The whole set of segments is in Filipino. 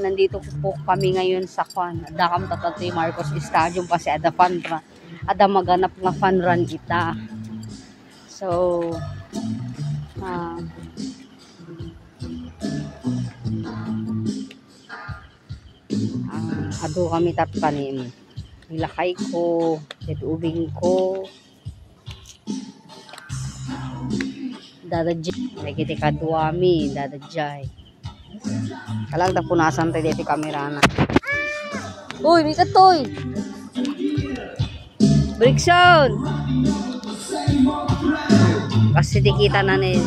nandito po kami ngayon sa Kwan. Dakam Tatatoy Marcos Stadium kasi ada fan run. Ada maganap nga fan run kita. So, ado kami tatpanin. Nilakay ko, ubing ko. Dadadjay. Lagi ti kaduami, dadadjay. Kalang tapunasan tayo dito kamera na. Uy, may katoy! Break sound! Kasi di kita na ni.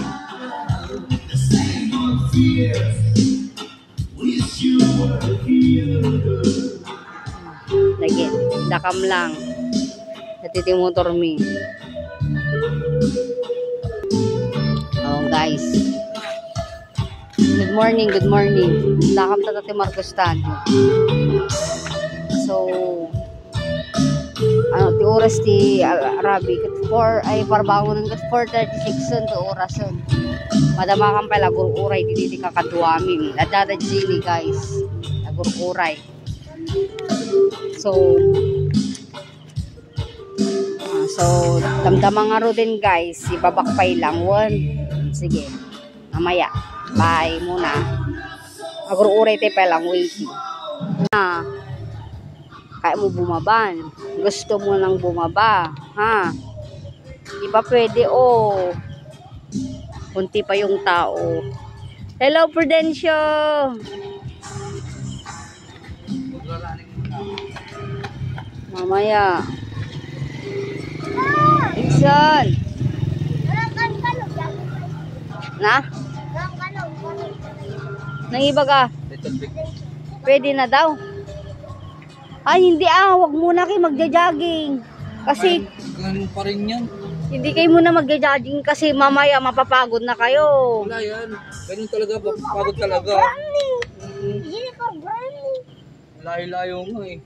Lagi, dakam lang. Natiti motor mi. Oh guys. Good morning, good morning. Dakam Tatatoy Marcos Stadium. So, ti oras ti Arabi ket 4 ay parbangonan ket 4:36 to orason. Madama kan pala gururay dili kakaduami. Dadadji ni guys. Nagururay. So damdamang nga ro din guys, ibabakpay lang won. Sige. Mamaya. Bye muna. Agururay tayo pa lang waiting. Kaya mo bumaba. Gusto mo nang bumaba. Ha? Di ba pwede kunti pa yung tao. Hello Prudencio. Mamaya. Iksan. Na? Nangiba ka? Pwede na daw. Ay, hindi wag muna kayo magja-jogging. Kasi, ganun pa rin yan. Hindi kayo muna magja-jogging kasi mamaya mapapagod na kayo. Wala yan. Ganun talaga, mapapagod talaga. Layo-layo mo eh.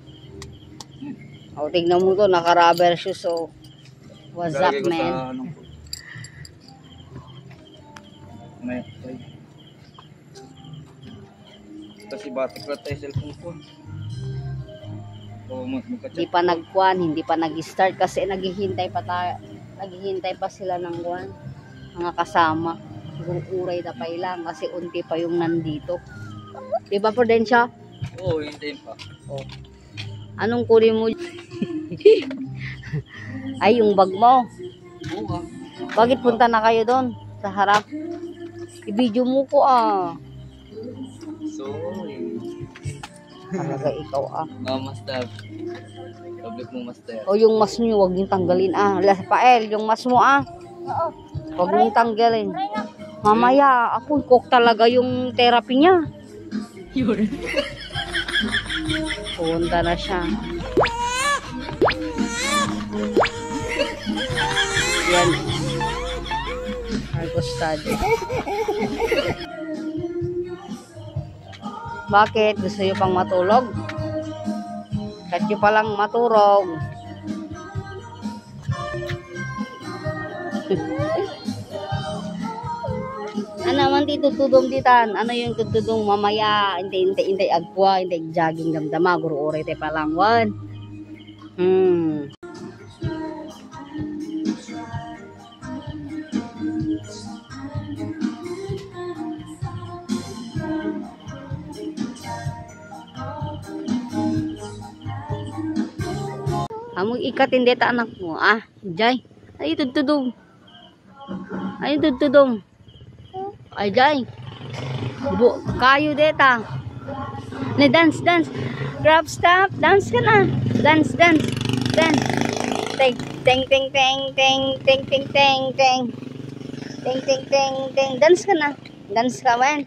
Tignan mo to, naka-rubber shoes what's up, man? Kasi batik lang tayo cellphone ko. Hindi pa nagkuhan, hindi pa nag-start kasi naghihintay pa sila ng kuhan, mga kasama. Gururay na pa ilang kasi unti pa yung nandito. Diba Prudencio? Oo, hintayin pa. Anong kunin mo? Ay, yung bag mo. Oo. Bakit punta na kayo doon sa harap? I-video mo ko Sorry. Talaga ikaw Master. Public mo master. Yung mas nyo, huwag nyo tanggalin Pael, yung mas mo huwag nyo tanggalin. Mamaya, cook talaga yung therapy niya. Punta na siya. Yan. Marcos Stadium. Bakit? Gusto nyo pang matulog? Kahit nyo palang maturog. Ano man tutudong ditan? Ano yung tutudong mamaya? Hindi agwa, hindi jogging damdama. Guru oray tayo palang wan. Among ikatin deta anak mo, Jay. Ay tutudong. Ay tutudong. Ay Jay. Kayo deta. Ne dance. Grab stop, dance ka na. Dance. Dance. Teng. Dance ka na. Dance ka man.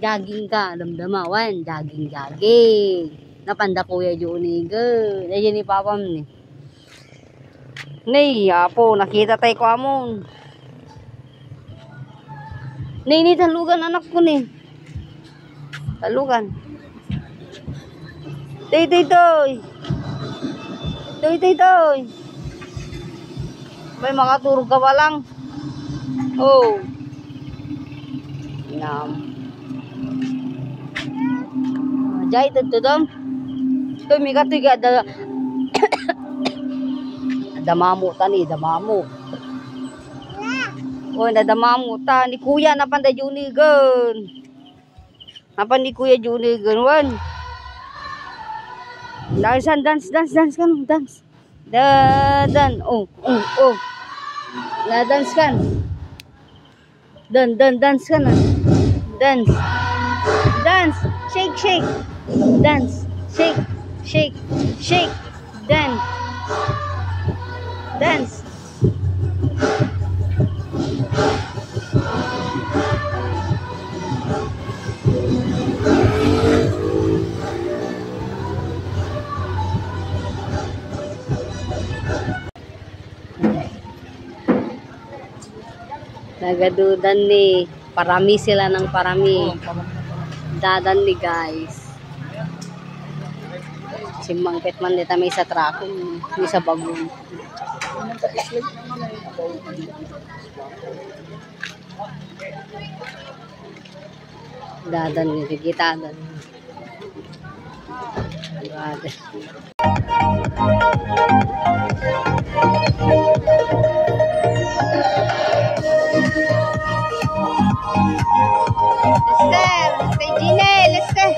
Jogging ka, damdama wan. Jogging. Napanda kuya Juniga. Ayan ni papam ni. Nay, nakita tayo ko amon. Nay, talugan anak ko ni. Talugan. Toy. May makaturog ka pa lang. Jai tutudom. Tumiga tiga da damamu tani damamu. Oh, na damamu ta ni kuya na panda Junigan. Apa ni kuya Junigan wan? Dance kan, dance. Dan. Oh. Na dance kan. Dan dance kan. Dance. Shake. Dance. Shake. Dance. Nagadudan ni. Parami sila ng parami. Dadan ni guys. Si Mangpet man dito may sa trakong. May sa bagong. Dadan ni. Kita dan. Lester, Gine, Lester.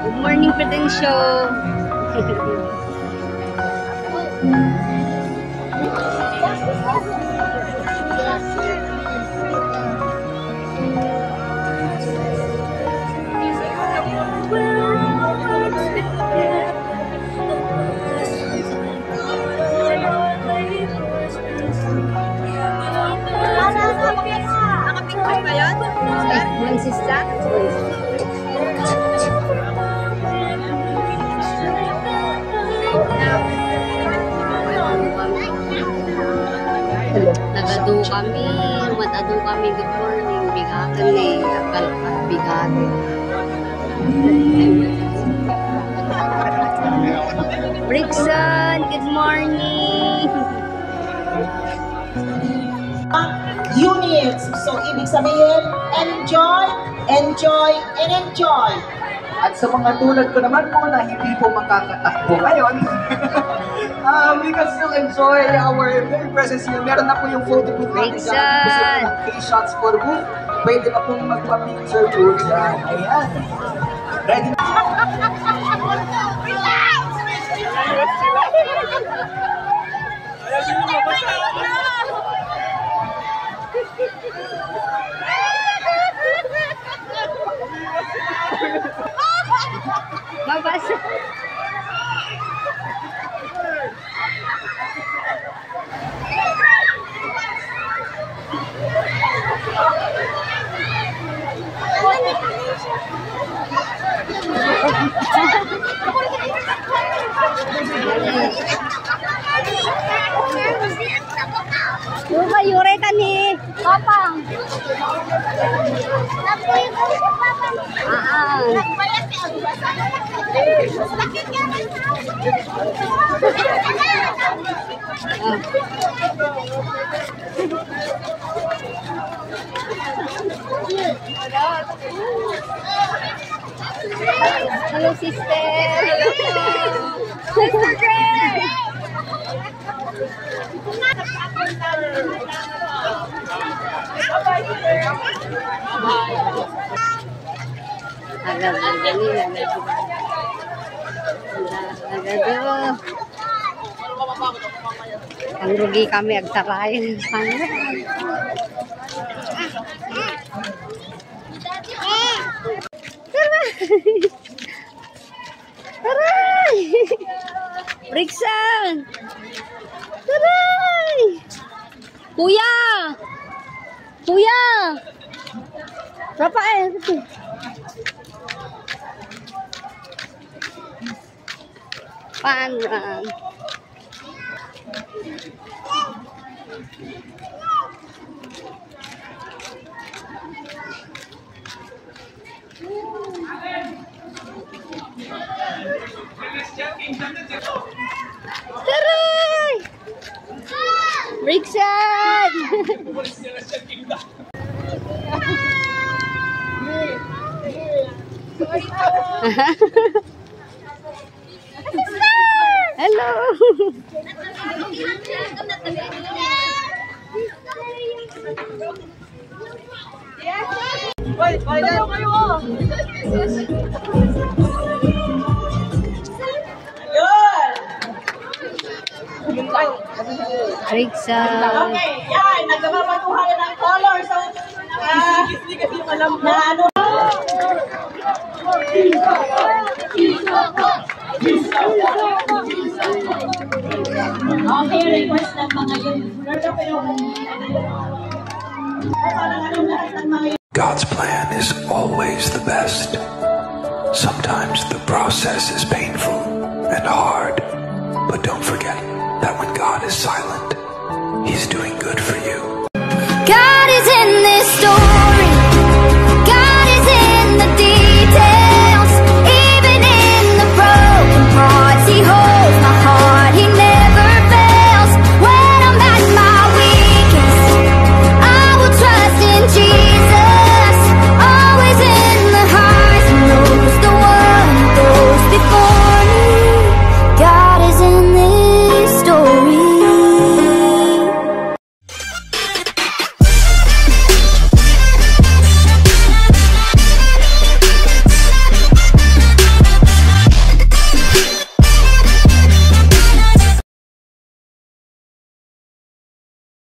Good morning, Prudential. Nakapicture ba yun? Mansista? Nagado kami, matado kami, good morning, bigatan eh, akal at bigatan. Rickson, good morning. Units. So, ibig sabihin, enjoy. At sa mga tulad ko naman po na hindi po makakatakbo ngayon, we can still enjoy our very presence here. Meron na po yung photo booth natin dyan. Gusto nyo ng K-shots for booth. Pwede na pong magpa-picture booth dyan. Ayan. Ready na. Mabasa. pang. Hello, sister. Sister Grace. Ang rugi kami agtarayan. Taray! Brigson! Taray! Kuya! Kuya! Rafael! Paano? Taray! Brigson! Hello! Brigson! Okay, yan. Nagkababatuhan ng color. So, na ano. Okay, request ng mga yun. God's plan is always the best. Sometimes the process is painful and hard, but don't forget that when God is silent, He's doing good for you. God is